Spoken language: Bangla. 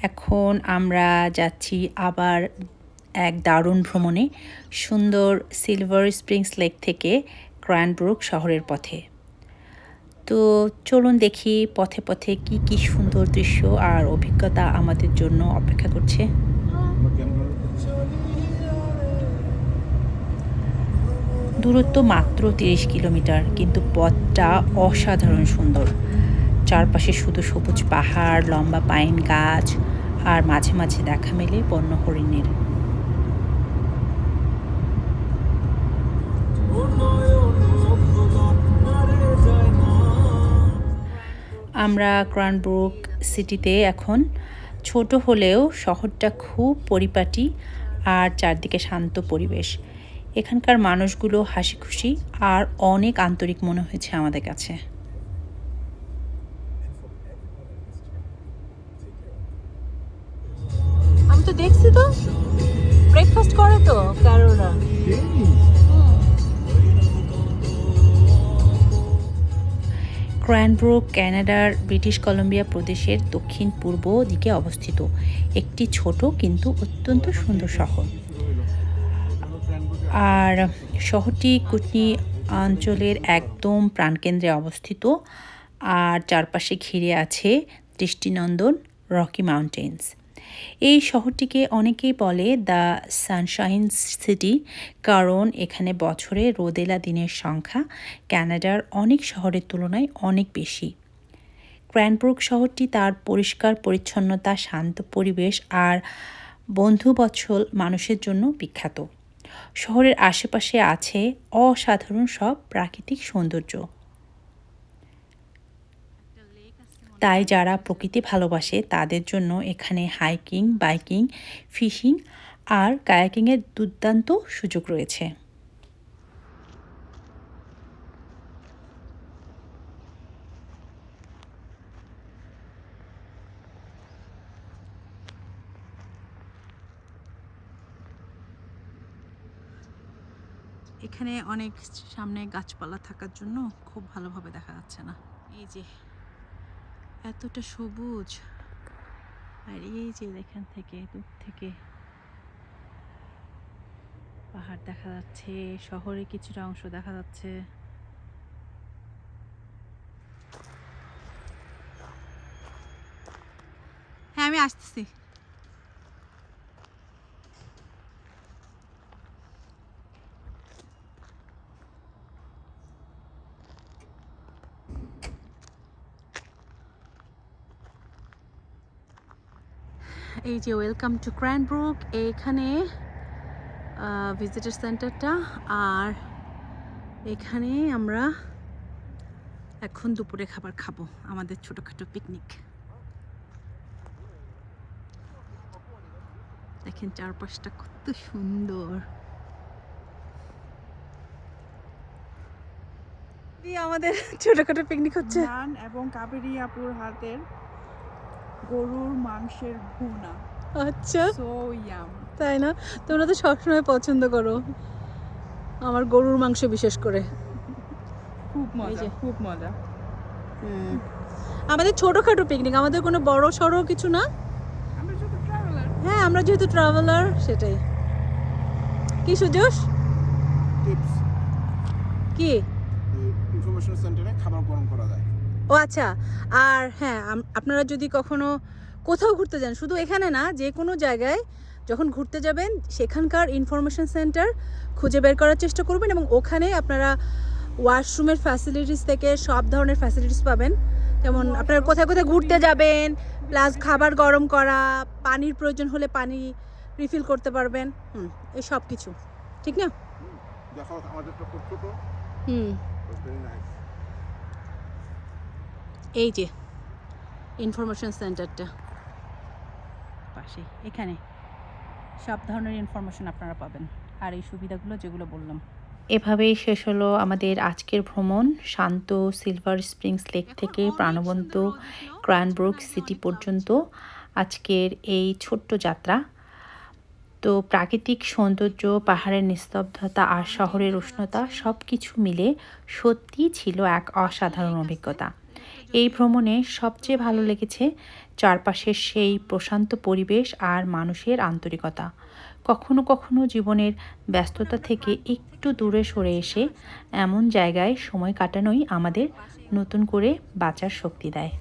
এখন আমরা যাচ্ছি আবার এক দারুণ ভ্রমণে, সুন্দর সিলভার স্প্রিংস লেক থেকে ক্র্যানব্রুক শহরের পথে। তো চলুন দেখি পথে পথে কি কি সুন্দর দৃশ্য আর অভিজ্ঞতা আমাদের জন্য অপেক্ষা করছে। দূরত্ব মাত্র 30 কিলোমিটার, কিন্তু পথটা অসাধারণ সুন্দর। চারপাশে শুধু সবুজ পাহাড়, লম্বা পাইন গাছ আর মাঝে মাঝে দেখা মেলে বন্য হরিণের। আমরা ক্র্যানব্রুক সিটিতে এখন। ছোট হলেও শহরটা খুব পরিপাটি আর চারদিকে শান্ত পরিবেশ। এখানকার মানুষগুলো হাসি খুশি আর অনেক আন্তরিক মনে হয়েছে আমাদের কাছে। আমি তো দেখছি, তো ব্রেকফাস্ট করে তো কারোরা। ক্র্যানব্রুক কানাডার ব্রিটিশ কলম্বিয়া প্রদেশের দক্ষিণ পূর্ব দিকে অবস্থিত একটি ছোট কিন্তু অত্যন্ত সুন্দর শহর। আর শহরটি কুটনি অঞ্চলের একদম প্রাণকেন্দ্রে অবস্থিত, আর চারপাশে ঘিরে আছে দৃষ্টিনন্দন রকি মাউন্টেন্স। এই শহরটিকে অনেকেই বলে দ্য সানশাইন সিটি, কারণ এখানে বছরে রোদেলা দিনের সংখ্যা কানাডার অনেক শহরের তুলনায় অনেক বেশি। ক্র্যানব্রুক শহরটি তার পরিষ্কার পরিচ্ছন্নতা, শান্ত পরিবেশ আর বন্ধুবৎসল মানুষের জন্য বিখ্যাত। শহরের আশেপাশে আছে অসাধারণ সব প্রাকৃতিক সৌন্দর্য। তাই যারা প্রকৃতি ভালোবাসে তাদের জন্য এখানে হাইকিং, বাইকিং, ফিশিং আর কায়াকিংয়ের দুর্দান্ত সুযোগ রয়েছে। এখানে অনেক সামনে গাছপালা থাকার জন্য খুব ভালোভাবে দেখা যাচ্ছে না। এই যে এতটা সবুজ, আর এই যে এখান থেকে দূর থেকে পাহাড় দেখা যাচ্ছে, শহরে কিছুটা অংশ দেখা যাচ্ছে। হ্যাঁ, আমি আসতেছি। এই যে ওয়েলকাম টু ক্র্যানব্রুক, এখানে ভিজিটার সেন্টারটা, আর এখানে আমরা এখন দুপুরে খাবার খাবো, আমাদের ছোটোখাটো পিকনিক। দেখেন চারপাশটা কত সুন্দর। আমাদের ছোটখাটো পিকনিক হচ্ছে। নান এবং কাবেরী আপুর হাতের গরুর মাংসের ভুনা। আচ্ছা, সো ইয়াম। তাই না? তোমরা তো সবসময় পছন্দ করো আমার গরুর মাংস, বিশেষ করে। খুব মজা, খুব মজা। আমাদের ছোটখাটো পিকনিক, আমাদের কোনো বড় সড়ো কিছু না। আমরা যেহেতু ট্রাভেলার। হ্যাঁ, আমরা যেহেতু ট্রাভেলার, সেটাই। কি সুজোশ? টিপস কি? ইনফরমেশন সেন্টারে খাবার গরম করা যায়। ও আচ্ছা। আর হ্যাঁ, আপনারা যদি কখনো কোথাও ঘুরতে যান, শুধু এখানে না, যে কোনো জায়গায় যখন ঘুরতে যাবেন, সেখানকার ইনফরমেশন সেন্টার খুঁজে বের করার চেষ্টা করবেন, এবং ওখানে আপনারা ওয়াশরুমের ফ্যাসিলিটিস থেকে সব ধরনের ফ্যাসিলিটিস পাবেন। যেমন আপনারা কোথায় কোথায় ঘুরতে যাবেন, প্লাস খাবার গরম করা, পানির প্রয়োজন হলে পানি রিফিল করতে পারবেন। এই সব কিছু, ঠিক না? দেখো আমাদেরটা খুব ছোট। Very nice. এই যে ইনফরমেশন সেন্টারটা পাশে, এখানে সব ধরনের ইনফরমেশন আপনারা পাবেন, আর এই সুবিধাগুলো যেগুলো বললাম। এভাবেই শেষ হলো আমাদের আজকের ভ্রমণ, শান্ত সিলভার স্প্রিংস লেক থেকে প্রাণবন্ত ক্র্যানব্রুক সিটি পর্যন্ত আজকের এই ছোট্ট যাত্রা। তো প্রাকৃতিক সৌন্দর্য, পাহাড়ের নিস্তব্ধতা আর শহরের উষ্ণতা সব কিছু মিলে সত্যিই ছিল এক অসাধারণ অভিজ্ঞতা। এই ভ্রমণে সবচেয়ে ভালো লেগেছে চারপাশের সেই প্রশান্ত পরিবেশ আর মানুষের আন্তরিকতা। কখনো কখনো জীবনের ব্যস্ততা থেকে একটু দূরে সরে এসে এমন জায়গায় সময় কাটানোই আমাদের নতুন করে বাঁচার শক্তি দেয়।